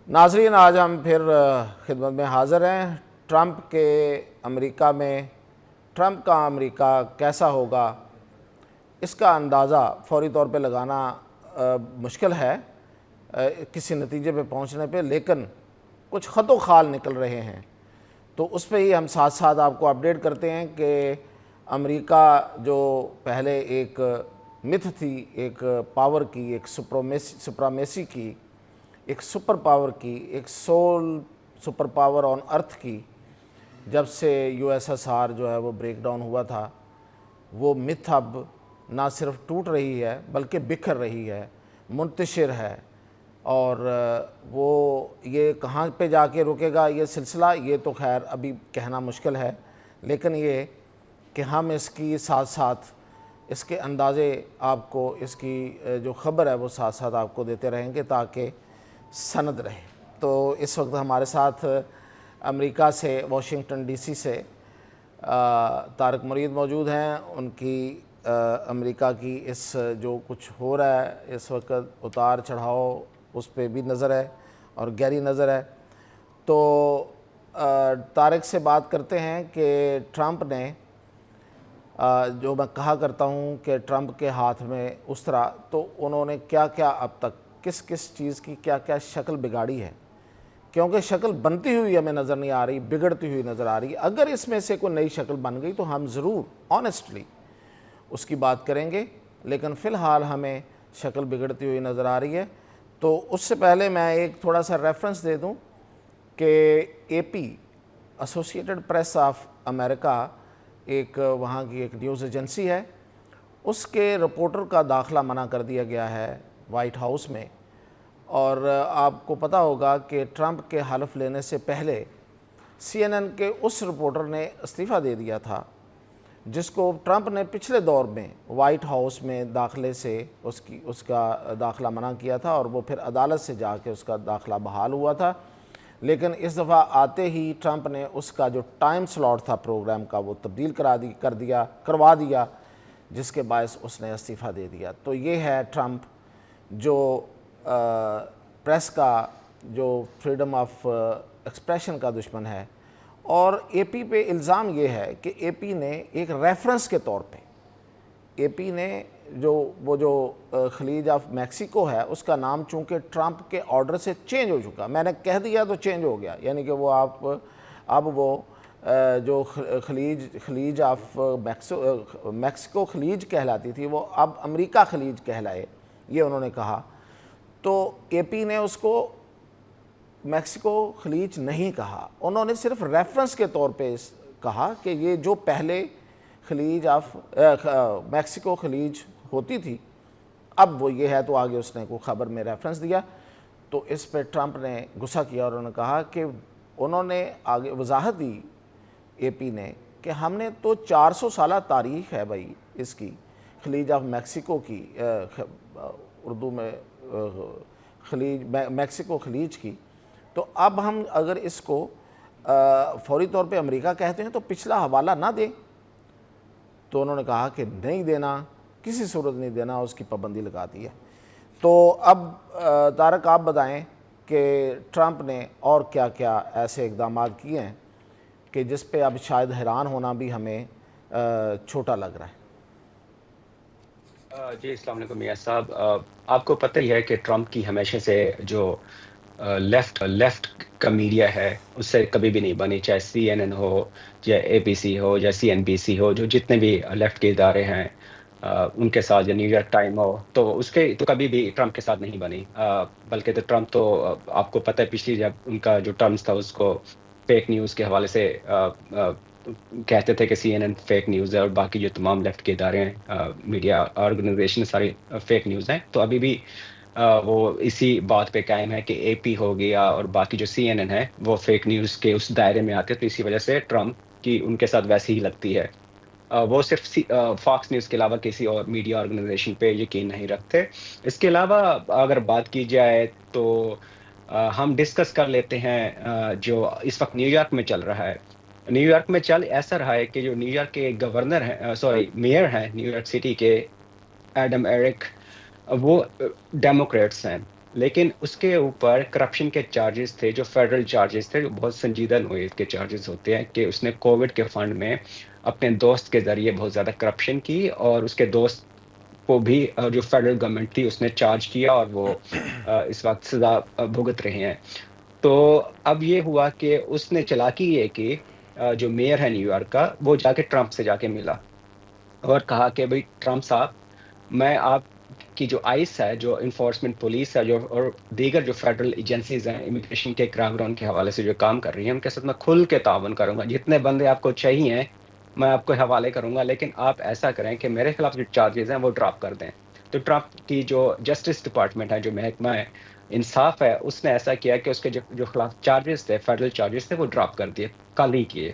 ناظرین، آج ہم پھر خدمت میں حاضر ہیں۔ ٹرمپ کا امریکہ کیسا ہوگا، اس کا اندازہ فوری طور پہ لگانا مشکل ہے کسی نتیجے پہ پہنچنے پہ، لیکن کچھ خط و خال نکل رہے ہیں، تو اس پہ ہی ہم ساتھ ساتھ آپ کو اپڈیٹ کرتے ہیں کہ امریکہ جو پہلے ایک متھ تھی، ایک پاور کی، ایک سپرامیسی کی، ایک سپر پاور کی، ایک سول سپر پاور آن ارتھ کی، جب سے یو ایس ایس آر جو ہے وہ بریک ڈاؤن ہوا تھا، وہ متھ اب نہ صرف ٹوٹ رہی ہے بلکہ بکھر رہی ہے، منتشر ہے، اور وہ یہ کہاں پہ جا کے رکے گا یہ سلسلہ، یہ تو خیر ابھی کہنا مشکل ہے، لیکن یہ کہ ہم اس کی ساتھ ساتھ اس کے اندازے آپ کو، اس کی جو خبر ہے وہ ساتھ ساتھ آپ کو دیتے رہیں گے تاکہ سند رہے۔ تو اس وقت ہمارے ساتھ امریکہ سے، واشنگٹن ڈی سی سے طارق مرید موجود ہیں۔ ان کی امریکہ کی اس جو کچھ ہو رہا ہے اس وقت، اتار چڑھاؤ، اس پہ بھی نظر ہے اور گہری نظر ہے۔ تو طارق سے بات کرتے ہیں کہ ٹرمپ نے، جو میں کہا کرتا ہوں کہ ٹرمپ کے ہاتھ میں اس طرح، تو انہوں نے کیا کیا اب تک کس کس چیز کی کیا کیا شکل بگاڑی ہے، کیونکہ شکل بنتی ہوئی ہمیں نظر نہیں آ رہی، بگڑتی ہوئی نظر آ رہی ہے۔ اگر اس میں سے کوئی نئی شکل بن گئی تو ہم ضرور آنیسٹلی اس کی بات کریں گے، لیکن فی الحال ہمیں شکل بگڑتی ہوئی نظر آ رہی ہے۔ تو اس سے پہلے میں ایک تھوڑا سا ریفرنس دے دوں کہ اے پی، ایسوسیٹڈ پریس آف امریکہ، ایک وہاں کی ایک نیوز ایجنسی ہے، اس کے رپورٹر کا داخلہ منع کر دیا گیا ہے وائٹ ہاؤس میں۔ اور آپ کو پتہ ہوگا کہ ٹرمپ کے حلف لینے سے پہلے سی این این کے اس رپورٹر نے استعفیٰ دے دیا تھا، جس کو ٹرمپ نے پچھلے دور میں وائٹ ہاؤس میں داخلے سے اس کا داخلہ منع کیا تھا، اور وہ پھر عدالت سے جا کے اس کا داخلہ بحال ہوا تھا۔ لیکن اس دفعہ آتے ہی ٹرمپ نے اس کا جو ٹائم سلاٹ تھا پروگرام کا، وہ تبدیل کروا دیا، جس کے باعث اس نے استعفیٰ دے دیا۔ تو یہ ہے ٹرمپ، جو پریس کا، جو فریڈم آف ایکسپریشن کا دشمن ہے۔ اور اے پی پہ الزام یہ ہے کہ اے پی نے ایک ریفرنس کے طور پہ، اے پی نے وہ جو خلیج آف میکسیکو ہے، اس کا نام چونکہ ٹرمپ کے آرڈر سے چینج ہو چکا، میں نے کہہ دیا تو چینج ہو گیا، یعنی کہ وہ اب وہ جو خلیج آف میکسیکو خلیج کہلاتی تھی، وہ اب امریکہ خلیج کہلائے، یہ انہوں نے کہا۔ تو اے پی نے اس کو میکسیکو خلیج نہیں کہا، انہوں نے صرف ریفرنس کے طور پہ کہا کہ یہ جو پہلے میکسیکو خلیج ہوتی تھی، اب وہ یہ ہے، تو آگے اس نے کوئی خبر میں ریفرنس دیا۔ تو اس پہ ٹرمپ نے غصہ کیا اور انہوں نے کہا کہ انہوں نے آگے وضاحت دی اے پی نے کہ ہم نے تو 400 سالہ تاریخ ہے بھائی اس کی، خلیج آف میکسیکو کی، اردو میں میکسیکو خلیج کی، تو اب ہم اگر اس کو فوری طور پہ امریکہ کہتے ہیں تو پچھلا حوالہ نہ دیں۔ تو انہوں نے کہا کہ نہیں دینا، کسی صورت نہیں دینا، اس کی پابندی لگا دی ہے۔ تو اب طارق آپ بتائیں کہ ٹرمپ نے اور کیا کیا ایسے اقدامات کیے ہیں کہ جس پہ اب شاید حیران ہونا بھی ہمیں چھوٹا لگ رہا ہے۔ جی السلام علیکم میاں صاحب، آپ کو پتہ ہی ہے کہ ٹرمپ کی ہمیشہ سے جو لیفٹ کا میڈیا ہے اس سے کبھی بھی نہیں بنی، چاہے سی این این ہو یا اے بی سی ہو یا سی این بی سی ہو، جو جتنے بھی لیفٹ کے ادارے ہیں ان کے ساتھ، یا نیو یارک ٹائم ہو، تو اس کے تو کبھی بھی ٹرمپ کے ساتھ نہیں بنی۔ بلکہ تو ٹرمپ تو آپ کو پتہ ہے پچھلی جب ان کا جو ٹرمز تھا اس کو فیک نیوز کے حوالے سے کہتے تھے کہ سی این این فیک نیوز ہے اور باقی جو تمام لیفٹ کے ادارے ہیں، میڈیا آرگنائزیشن، ساری فیک نیوز ہیں۔ تو ابھی بھی وہ اسی بات پہ قائم ہے کہ اے پی ہو گیا اور باقی جو سی این این ہے وہ فیک نیوز کے اس دائرے میں آتے ہیں، تو اسی وجہ سے ٹرمپ کی ان کے ساتھ ویسی ہی لگتی ہے۔ وہ صرف فاکس نیوز کے علاوہ کسی اور میڈیا آرگنائزیشن پہ یقین نہیں رکھتے۔ اس کے علاوہ اگر بات کی جائے تو ہم ڈسکس کر لیتے ہیں جو اس وقت نیو یارک میں چل رہا ہے۔ نیو یارک میں ایسا رہا ہے کہ جو نیو یارک کے گورنر ہیں، میئر ہیں نیو یارک سٹی کے، ایڈم ایرک، وہ ڈیموکریٹس ہیں۔ لیکن اس کے اوپر کرپشن کے چارجز تھے، جو فیڈرل چارجز تھے، جو بہت سنجیدہ نوعیت کے چارجز ہوتے ہیں، کہ اس نے کووڈ کے فنڈ میں اپنے دوست کے ذریعے بہت زیادہ کرپشن کی، اور اس کے دوست کو بھی جو فیڈرل گورنمنٹ تھی اس نے چارج کیا، اور وہ اس وقت سزا بھگت رہے ہیں۔ تو اب یہ ہوا کہ اس نے چالاکی یہ کہ جو میئر ہے نیو یارک کا، وہ جا کے ٹرمپ سے جا کے ملا اور کہا کہ بھئی ٹرمپ صاحب، میں آپ کی جو آئس ہے، جو انفورسمنٹ پولیس ہے، جو اور دیگر جو فیڈرل ایجنسیز ہیں امیگریشن کے کرائم گراؤنڈ کے حوالے سے جو کام کر رہی ہیں، ان کے ساتھ میں کھل کے تعاون کروں گا، جتنے بندے آپ کو چاہیے میں آپ کو حوالے کروں گا، لیکن آپ ایسا کریں کہ میرے خلاف جو چارجز ہیں وہ ڈراپ کر دیں۔ تو ٹرمپ کی جو جسٹس ڈپارٹمنٹ ہے، جو محکمہ انصاف ہے، اس نے ایسا کیا کہ اس کے جو خلاف چارجز تھے، فیڈرل چارجز تھے، وہ ڈراپ کر دیے، کل ہی کیے۔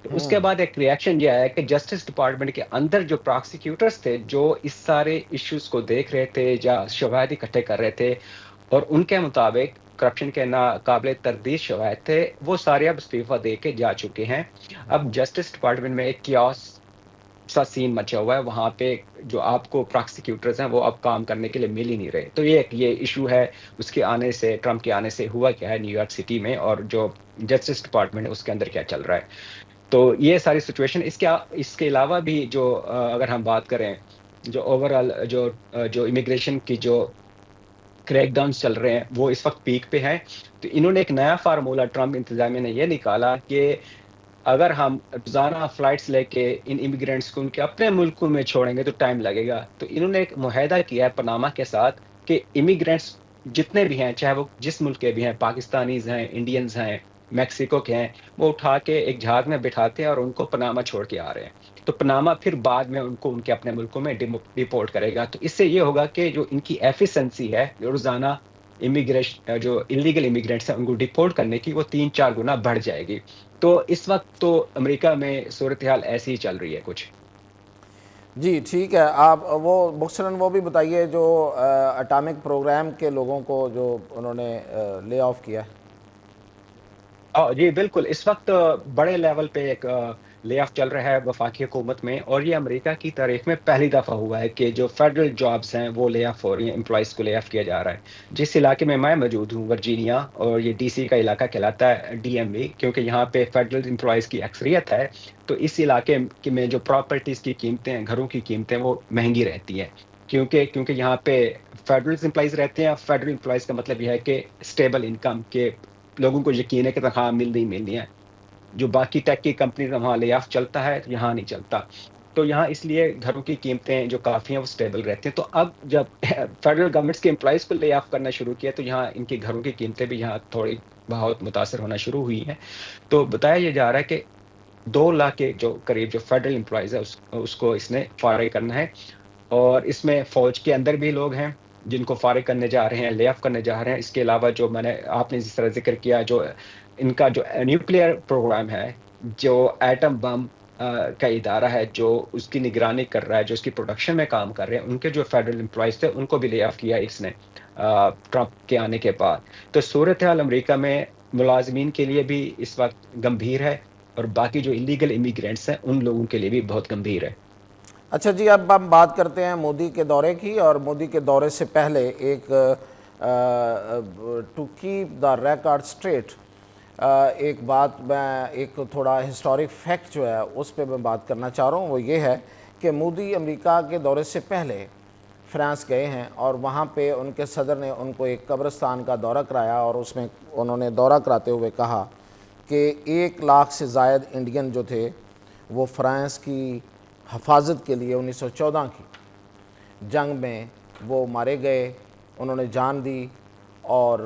تو اس کے بعد ایک ریئیکشن یہ آیا کہ جسٹس ڈپارٹمنٹ کے اندر جو پروسیکیوٹرز تھے، جو اس سارے ایشوز کو دیکھ رہے تھے یا شواہد اکٹھے کر رہے تھے، اور ان کے مطابق کرپشن کے ناقابل تردید شواہد تھے، وہ سارے اب استعفیٰ دے کے جا چکے ہیں۔ اب جسٹس ڈپارٹمنٹ میں ایک کیوس سا سین مچا ہوا ہے، وہاں پہ جو آپ کو پروسیکیوٹرز ہیں وہ اب کام کرنے کے لیے مل ہی نہیں رہے۔ تو یہ ایشو ہے اس کے آنے سے، ٹرمپ کے آنے سے ہوا کیا ہے نیو یارک سٹی میں، اور جو جسٹس ڈپارٹمنٹ ہے اس کے اندر کیا چل رہا ہے۔ تو یہ ساری سچویشن، اس کے علاوہ بھی جو اگر ہم بات کریں، جو اوورآل جو امیگریشن کی جو کریک ڈاؤنز چل رہے ہیں وہ اس وقت پیک پہ ہیں۔ تو انہوں نے ایک نیا فارمولہ ٹرمپ انتظامیہ نے یہ نکالا کہ اگر ہم روزانہ فلائٹس لے کے ان امیگرینٹس کو ان کے اپنے ملکوں میں چھوڑیں گے تو ٹائم لگے گا۔ تو انہوں نے ایک معاہدہ کیا ہے پاناما کے ساتھ کہ امیگرینٹس جتنے بھی ہیں، چاہے وہ جس ملک کے بھی ہیں، پاکستانیز ہیں، انڈینز ہیں، میکسیکو کے ہیں، وہ اٹھا کے ایک جہاز میں بٹھاتے ہیں اور ان کو پاناما چھوڑ کے آ رہے ہیں۔ تو پاناما پھر بعد میں ان کو ان کے اپنے ملکوں میں ڈیپورٹ کرے گا۔ تو اس سے یہ ہوگا کہ جو ان کی ایفیشنسی ہے، جو روزانہ امیگریشن جو انلیگل امیگرینٹس ہیں ان کو ڈیپورٹ کرنے کی، وہ 3-4 گنا بڑھ جائے گی۔ تو اس وقت تو امریکہ میں صورتحال ایسی ہی چل رہی ہے کچھ۔ جی ٹھیک ہے، آپ وہ مختصراً وہ بھی بتائیے جو اٹامک پروگرام کے لوگوں کو جو انہوں نے لے آف کیا ہے۔ جی بالکل، اس وقت بڑے لیول پہ ایک لے آف چل رہا ہے وفاقی حکومت میں، اور یہ امریکہ کی تاریخ میں پہلی دفعہ ہوا ہے کہ جو فیڈرل جابز ہیں وہ لے آف ہو رہی ہیں، امپلائز کو لے آف کیا جا رہا ہے۔ جس علاقے میں موجود ہوں، ورجینیا، اور یہ ڈی سی کا علاقہ کہلاتا ہے ڈی ایم وی، کیونکہ یہاں پہ فیڈرل امپلائز کی اکثریت ہے، تو اس علاقے میں جو پراپرٹیز کی قیمتیں ہیں، گھروں کی قیمتیں، وہ مہنگی رہتی ہیں، کیونکہ یہاں پہ فیڈرل امپلائز رہتے ہیں۔ فیڈرل امپلائز کا مطلب یہ ہے کہ اسٹیبل انکم، کے لوگوں کو یقین ہے کہ تنخواہ ملنی ہے۔ جو باقی ٹیک کی کمپنی وہاں لے آف چلتا ہے، یہاں نہیں چلتا۔ تو یہاں اس لیے گھروں کی قیمتیں جو کافی ہیں وہ اسٹیبل رہتی ہیں۔ تو اب جب فیڈرل گورنمنٹس کے امپلائیز کو لے آف کرنا شروع کیا، تو یہاں ان کی گھروں کی قیمتیں بھی یہاں تھوڑی بہت متاثر ہونا شروع ہوئی ہیں۔ تو بتایا یہ جا رہا ہے کہ 2 لاکھ کے جو قریب جو فیڈرل امپلائیز ہے اس کو اس نے فارغ کرنا ہے، اور اس میں فوج کے اندر بھی لوگ ہیں جن کو فارغ کرنے جا رہے ہیں، لے آف کرنے جا رہے ہیں۔ اس کے علاوہ جو آپ نے جس طرح ذکر کیا، جو ان کا جو نیوکلیئر پروگرام ہے، جو ایٹم بم کا ادارہ ہے، جو اس کی نگرانی کر رہا ہے، جو اس کی پروڈکشن میں کام کر رہے ہیں، ان کے جو فیڈرل امپلائیز تھے ان کو بھی لے آف کیا اس نے ٹرمپ کے آنے کے بعد۔ تو صورتحال امریکہ میں ملازمین کے لیے بھی اس وقت گمبھیر ہے، اور باقی جو انلیگل امیگرینٹس ہیں ان لوگوں کے لیے بھی بہت گمبھیر ہے۔ اچھا جی، اب ہم بات کرتے ہیں مودی کے دورے کی، اور مودی کے دورے سے پہلے ایک to keep the record straight, ایک بات میں ایک تھوڑا ہسٹورک فیکٹ جو ہے اس پہ میں بات کرنا چاہ رہا ہوں، وہ یہ ہے کہ مودی امریکہ کے دورے سے پہلے فرانس گئے ہیں، اور وہاں پہ ان کے صدر نے ان کو ایک قبرستان کا دورہ کرایا، اور اس میں انہوں نے دورہ کراتے ہوئے کہا کہ 1 لاکھ سے زائد انڈین جو تھے وہ فرانس کی حفاظت کے لیے 1914 کی جنگ میں وہ مارے گئے، انہوں نے جان دی، اور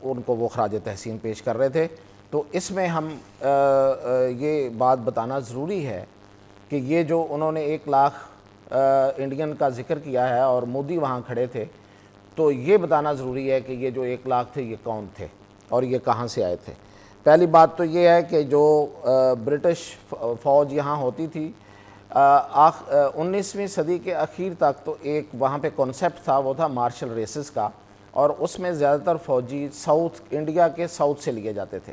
ان کو وہ خراج تحسین پیش کر رہے تھے۔ تو اس میں ہم یہ بات بتانا ضروری ہے کہ یہ جو انہوں نے 1 لاکھ انڈین کا ذکر کیا ہے اور مودی وہاں کھڑے تھے، تو یہ بتانا ضروری ہے کہ یہ جو 1 لاکھ تھے یہ کون تھے اور یہ کہاں سے آئے تھے۔ پہلی بات تو یہ ہے کہ جو برٹش فوج یہاں ہوتی تھی 19ویں صدی کے اخیر تک، تو ایک وہاں پہ کنسیپٹ تھا، وہ تھا مارشل ریسز کا، اور اس میں زیادہ تر فوجی انڈیا کے ساؤتھ سے لیے جاتے تھے۔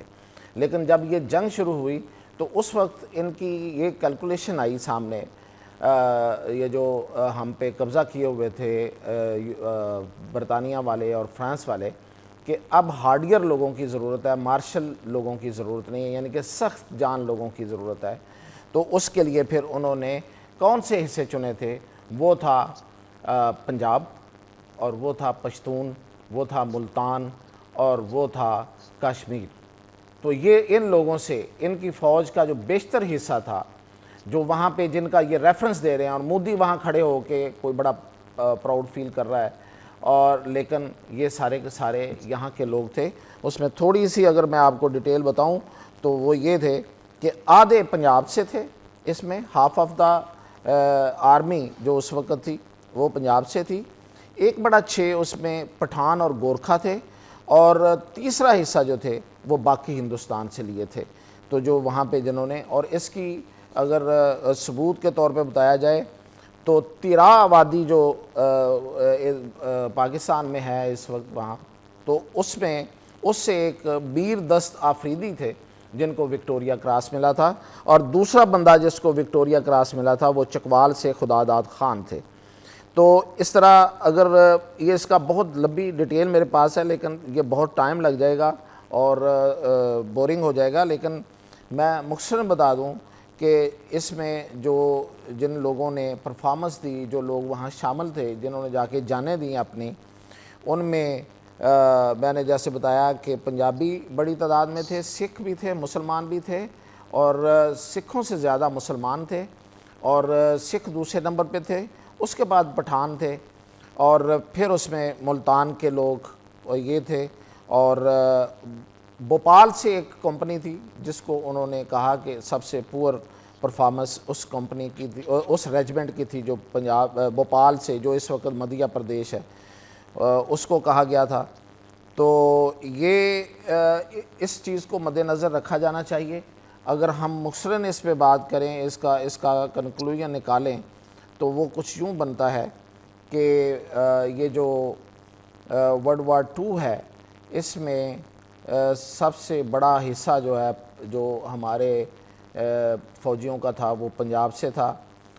لیکن جب یہ جنگ شروع ہوئی تو اس وقت ان کی یہ کیلکولیشن آئی سامنے یہ جو ہم پہ قبضہ کیے ہوئے تھے برطانیہ والے اور فرانس والے، کہ اب ہارڈیئر لوگوں کی ضرورت ہے، مارشل لوگوں کی ضرورت نہیں ہے، یعنی کہ سخت جان لوگوں کی ضرورت ہے. تو اس کے لیے پھر انہوں نے کون سے حصے چنے تھے؟ وہ تھا پنجاب، اور وہ تھا پشتون، وہ تھا ملتان، اور وہ تھا کشمیر. تو یہ ان لوگوں سے، ان کی فوج کا جو بیشتر حصہ تھا، جو وہاں پہ جن کا یہ ریفرنس دے رہے ہیں، اور مودی وہاں کھڑے ہو کے کوئی بڑا پراؤڈ فیل کر رہا ہے، اور لیکن یہ سارے کے سارے یہاں کے لوگ تھے. اس میں تھوڑی سی اگر میں آپ کو ڈیٹیل بتاؤں تو وہ یہ تھے کہ آدھے پنجاب سے تھے، اس میں ہاف آف دا آرمی جو اس وقت تھی وہ پنجاب سے تھی. ایک بڑا 6 اس میں پٹھان اور گورکھا تھے، اور تیسرا حصہ جو تھے وہ باقی ہندوستان سے لیے تھے. تو جو وہاں پہ جنہوں نے، اور اس کی اگر ثبوت کے طور پہ بتایا جائے تو 13 آبادی جو پاکستان میں ہے اس وقت وہاں، تو اس میں اس سے ایک بیر دست آفریدی تھے جن کو وکٹوریا کراس ملا تھا، اور دوسرا بندہ جس کو وکٹوریا کراس ملا تھا وہ چکوال سے خداداد خان تھے. تو اس طرح اگر یہ اس کا بہت لمبی ڈیٹیل میرے پاس ہے، لیکن یہ بہت ٹائم لگ جائے گا اور بورنگ ہو جائے گا، لیکن میں مختصراً بتا دوں کہ اس میں جو جن لوگوں نے پرفارمنس دی، جو لوگ وہاں شامل تھے، جنہوں نے جا کے جانیں دیں اپنی، ان میں میں نے جیسے بتایا کہ پنجابی بڑی تعداد میں تھے، سکھ بھی تھے، مسلمان بھی تھے، اور سکھوں سے زیادہ مسلمان تھے، اور سکھ دوسرے نمبر پہ تھے. اس کے بعد پٹھان تھے، اور پھر اس میں ملتان کے لوگ یہ تھے، اور بھوپال سے ایک کمپنی تھی جس کو انہوں نے کہا کہ سب سے پور پرفارمنس اس کمپنی کی تھی، اس ریجمنٹ کی تھی جو بھوپال سے، جو اس وقت مدھیہ پردیش ہے، اس کو کہا گیا تھا. تو یہ اس چیز کو مد نظر رکھا جانا چاہیے. اگر ہم مختصراً اس پہ بات کریں، اس کا کنکلوژن نکالیں، تو وہ کچھ یوں بنتا ہے کہ یہ جو ورلڈ وار 2 ہے، اس میں سب سے بڑا حصہ جو ہے جو ہمارے فوجیوں کا تھا وہ پنجاب سے تھا،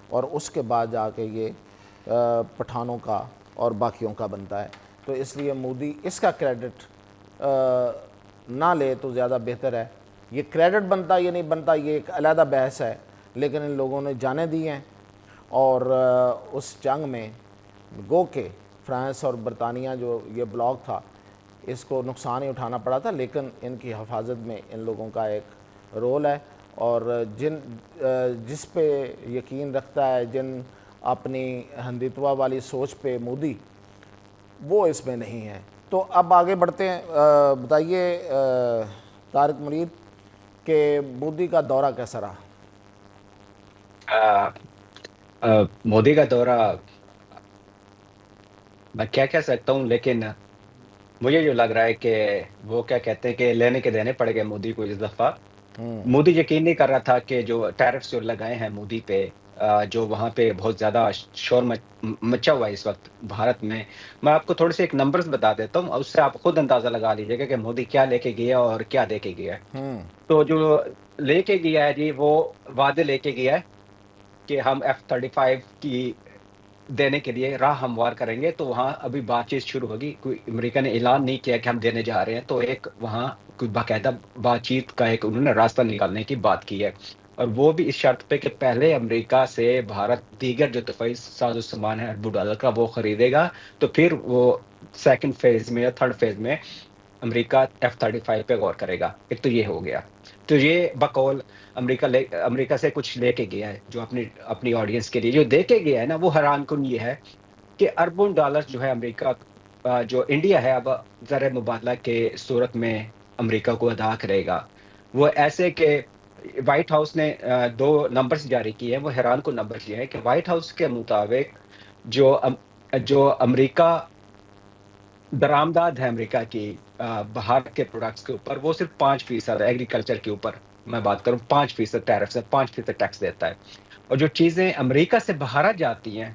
اور اس کے بعد جا کے یہ پٹھانوں کا اور باقیوں کا بنتا ہے. تو اس لیے مودی اس کا کریڈٹ نہ لے تو زیادہ بہتر ہے. یہ کریڈٹ بنتا یہ نہیں بنتا، یہ ایک علیحدہ بحث ہے، لیکن ان لوگوں نے جانیں دی ہیں، اور اس جنگ میں گو کہ فرانس اور برطانیہ جو یہ بلاک تھا اس کو نقصان ہی اٹھانا پڑا تھا، لیکن ان کی حفاظت میں ان لوگوں کا ایک رول ہے. اور جس پہ یقین رکھتا ہے، جن اپنی ہندتوا والی سوچ پہ مودی، وہ اس میں نہیں ہے. تو اب آگے بڑھتے ہیں. بتائیے طارق مرید کہ مودی کا دورہ کیسا رہا؟ مودی کا دورہ میں کیا کہہ سکتا ہوں، لیکن مجھے جو لگ رہا ہے کہ وہ کیا کہتے ہیں کہ لینے کے دینے پڑ گئے مودی کو اس دفعہ. مودی یقین نہیں کر رہا تھا کہ جو ٹیرفز جو لگائے ہیں مودی پہ، جو وہاں پہ بہت زیادہ شور مچا ہوا ہے اس وقت بھارت میں. میں آپ کو تھوڑے سے ایک نمبرز بتا دیتا ہوں، اس سے آپ خود اندازہ لگا لیجیے گا کہ مودی کیا لے کے گیا اور کیا دے کے گیا ہے. تو جو لے کے گیا ہے جی، وہ وعدے لے کے گیا ہے کہ ہم F-35 کی دینے کے لیے راہ ہموار کریں گے. تو وہاں ابھی بات چیت شروع ہوگی. کوئی امریکہ نے اعلان نہیں کیا کہ ہم دینے جا رہے ہیں، تو ایک وہاں کوئی باقاعدہ بات چیت کا ایک انہوں نے راستہ نکالنے کی بات کی ہے. اور وہ بھی اس شرط پہ کہ پہلے امریکہ سے بھارت دیگر جو دفاعی ساز و سامان ہے اربوں ڈالر کا وہ خریدے گا، تو پھر وہ سیکنڈ فیز میں یا تھرڈ فیز میں امریکہ F-35 پہ غور کرے گا. ایک تو یہ ہو گیا. تو یہ بقول امریکہ سے کچھ لے کے گیا ہے، جو اپنی آڈینس کے لیے جو دے کے گیا ہے نا، وہ حیران کن یہ ہے کہ اربوں ڈالر جو ہے امریکہ، جو انڈیا ہے اب زر مبادلہ کے صورت میں امریکہ کو ادا کرے گا. وہ ایسے کہ وائٹ ہاؤس نے 2 نمبرز جاری کیے ہیں. وہ حیران کن نمبر یہ ہے کہ وائٹ ہاؤس کے مطابق جو امریکہ درآمدات ہے امریکہ کی باہر کے پروڈکٹس کے اوپر، وہ صرف 5% ایگریکلچر کے اوپر میں بات کروں، 5% ٹیرف سے 5% ٹیکس دیتا ہے. اور جو چیزیں امریکہ سے باہر جاتی ہیں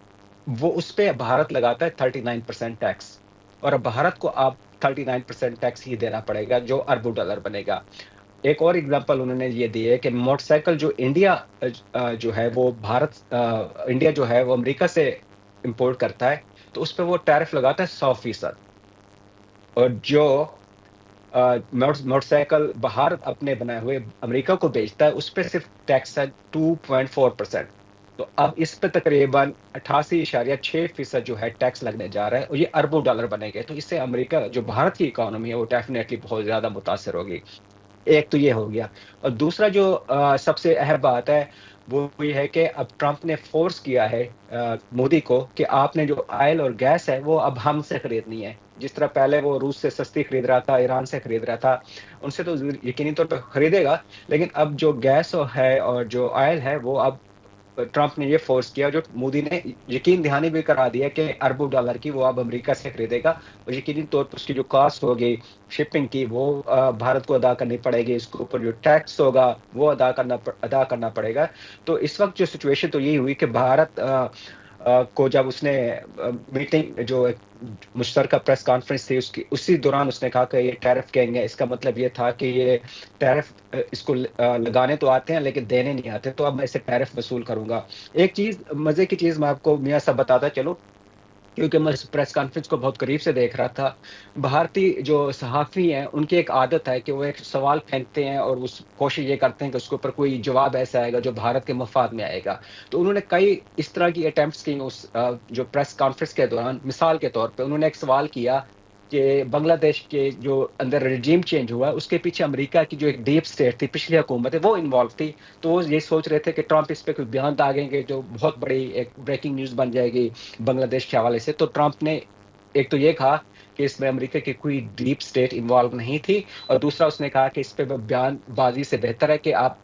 وہ اس پہ بھارت لگاتا ہے 39% ٹیکس. اور اب بھارت کو آپ 39% ٹیکس ہی دینا پڑے گا، جو اربوں ڈالر بنے گا. ایک اور اگزامپل انہوں نے یہ دی ہے کہ موٹر سائیکل جو انڈیا جو ہے وہ انڈیا جو ہے وہ امریکہ سے امپورٹ کرتا ہے تو اس پہ وہ ٹیرف لگاتا ہے 100%. اور جو موٹر سائیکل باہر اپنے بنائے ہوئے امریکہ کو بیچتا ہے اس پہ صرف ٹیکس ہے 2.4%. تو اب اس پہ تقریباً 88.6% جو ہے ٹیکس لگنے جا رہا ہے اور یہ اربوں ڈالر بنے گے. تو اس سے امریکہ جو بھارت کی اکانومی ہے وہ ڈیفینیٹلی بہت زیادہ متاثر ہوگی. ایک تو یہ ہو گیا. اور دوسرا جو سب سے اہم بات ہے وہ یہ ہے کہ اب ٹرمپ نے فورس کیا ہے مودی کو کہ آپ نے جو آئل اور گیس ہے وہ اب ہم سے خریدنی ہے. جس طرح پہلے وہ روس سے سستی خرید رہا تھا، ایران سے خرید رہا تھا، ان سے تو یقینی طور پہ خریدے گا، لیکن اب جو گیس ہے اور جو آئل ہے وہ اب ٹرمپ نے یہ فورس کیا، جو مودی نے یقین دہانی بھی کرا دیا کہ اربوں ڈالر کی وہ اب امریکہ سے خریدے گا اور یقینی طور پر اس کی جو کاسٹ ہوگی شپنگ کی وہ بھارت کو ادا کرنی پڑے گی. اس کے اوپر جو ٹیکس ہوگا وہ ادا کرنا پڑے گا. تو اس وقت جو سچویشن تو یہی ہوئی کہ بھارت کو جب اس نے میٹنگ جو مشترکہ پریس کانفرنس تھی اسی دوران اس نے کہا کہ یہ ٹیرف کہیں گے. اس کا مطلب یہ تھا کہ یہ ٹیرف اس کو لگانے تو آتے ہیں لیکن دینے نہیں آتے، تو اب میں اسے ٹیرف وصول کروں گا. ایک چیز مزے کی چیز میں آپ کو میاں صاحب بتاتا چلو، کیونکہ میں اس پریس کانفرنس کو بہت قریب سے دیکھ رہا تھا. بھارتی جو صحافی ہیں ان کی ایک عادت ہے کہ وہ ایک سوال پھینکتے ہیں اور کوشش یہ کرتے ہیں کہ اس کے اوپر کوئی جواب ایسا آئے گا جو بھارت کے مفاد میں آئے گا. تو انہوں نے کئی اس طرح کی اٹیمپٹس کی اس جو پریس کانفرنس کے دوران. مثال کے طور پہ انہوں نے ایک سوال کیا کہ بنگلہ دیش کے جو اندر رجیم چینج ہوا ہے اس کے پیچھے امریکہ کی جو ایک ڈیپ اسٹیٹ تھی، پچھلی حکومت ہے، وہ انوالو تھی. تو وہ یہ سوچ رہے تھے کہ ٹرمپ اس پہ کوئی بیان داغیں گے جو بہت بڑی ایک بریکنگ نیوز بن جائے گی بنگلہ دیش کے حوالے سے. تو ٹرمپ نے ایک تو یہ کہا کہ اس میں امریکہ کی کوئی ڈیپ اسٹیٹ انوالو نہیں تھی، اور دوسرا اس نے کہا کہ اس پہ بیان بازی سے بہتر ہے کہ آپ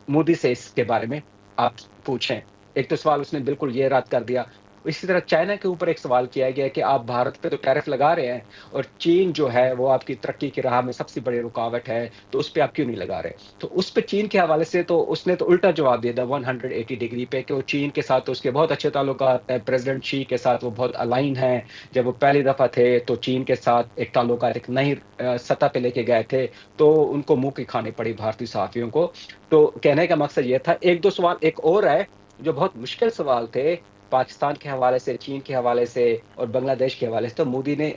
مودی سے اس کے بارے میں آپ پوچھیں. ایک تو سوال اس نے بالکل یہ رد کر دیا. اسی طرح چائنا کے اوپر ایک سوال کیا گیا کہ آپ بھارت پہ تو ٹیرف لگا رہے ہیں اور چین جو ہے وہ آپ کی ترقی کی راہ میں سب سے بڑی رکاوٹ ہے، تو اس پہ آپ کیوں نہیں لگا رہے. تو اس پہ چین کے حوالے سے تو اس نے تو الٹا جواب دیا تھا 180 ڈگری پہ کہ وہ چین کے ساتھ تو اس کے بہت اچھے تعلقات ہیں، پریزیڈنٹ شی کے ساتھ وہ بہت الائن ہیں. جب وہ پہلی دفعہ تھے تو چین کے ساتھ ایک تعلقات ایک نئی سطح پہ لے کے گئے تھے، تو ان کو منہ کی کھانی پڑی بھارتی صحافیوں کو. تو کہنے کا مقصد یہ تھا. ایک دو سوال ایک اور ہے جو بہت مشکل سوال تھے پاکستان کے حوالے سے، چین کے حوالے سے اور بنگلہ دیش کے حوالے سے. تو مودی نے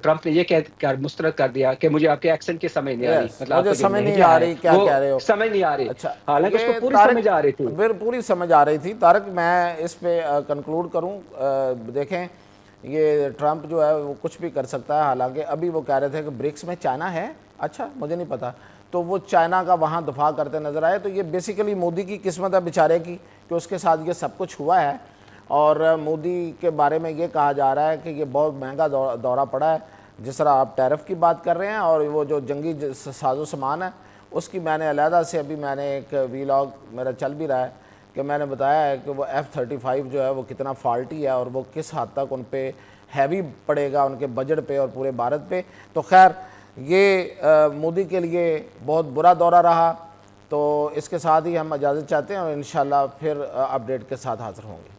ٹرمپ نے یہ مسترد کر دیا کہ مجھے آپ کے ایکسنٹ کی سمجھ نہیں آ رہی، یس، مطلب آپ مجھے کا جو سمجھ نہیں لہجہ آ ہے رہی کیا وہ کہہ رہے ہو. سمجھ نہیں آ رہی. اچھا، حالانکہ اس کو یہ پوری طارق سمجھ آ رہی تھی. پوری سمجھ آ رہی تھی. طارق میں اس پہ کنکلوڈ کروں. دیکھیں یہ ٹرمپ جو ہے وہ کچھ بھی کر سکتا ہے. حالانکہ ابھی وہ کہہ رہے تھے کہ برکس میں چائنا ہے. اچھا، مجھے نہیں پتا. تو وہ چائنا کا وہاں دفاع کرتے نظر آئے. تو یہ بیسیکلی مودی کی قسمت ہے بیچارے کی کہ اس کے ساتھ یہ سب کچھ ہوا ہے. اور مودی کے بارے میں یہ کہا جا رہا ہے کہ یہ بہت مہنگا دورہ پڑا ہے. جس طرح آپ ٹیرف کی بات کر رہے ہیں اور وہ جو جنگی ساز و سامان ہے اس کی میں نے علیحدہ سے ابھی میں نے ایک ویلاگ میرا چل بھی رہا ہے کہ میں نے بتایا ہے کہ وہ F-35 جو ہے وہ کتنا فالٹی ہے اور وہ کس حد تک ان پہ ہیوی پڑے گا ان کے بجٹ پہ اور پورے بھارت پہ. تو خیر یہ مودی کے لیے بہت برا دورہ رہا. تو اس کے ساتھ ہی ہم اجازت چاہتے ہیں اور انشاءاللہ پھر اپڈیٹ کے ساتھ حاضر ہوں گے.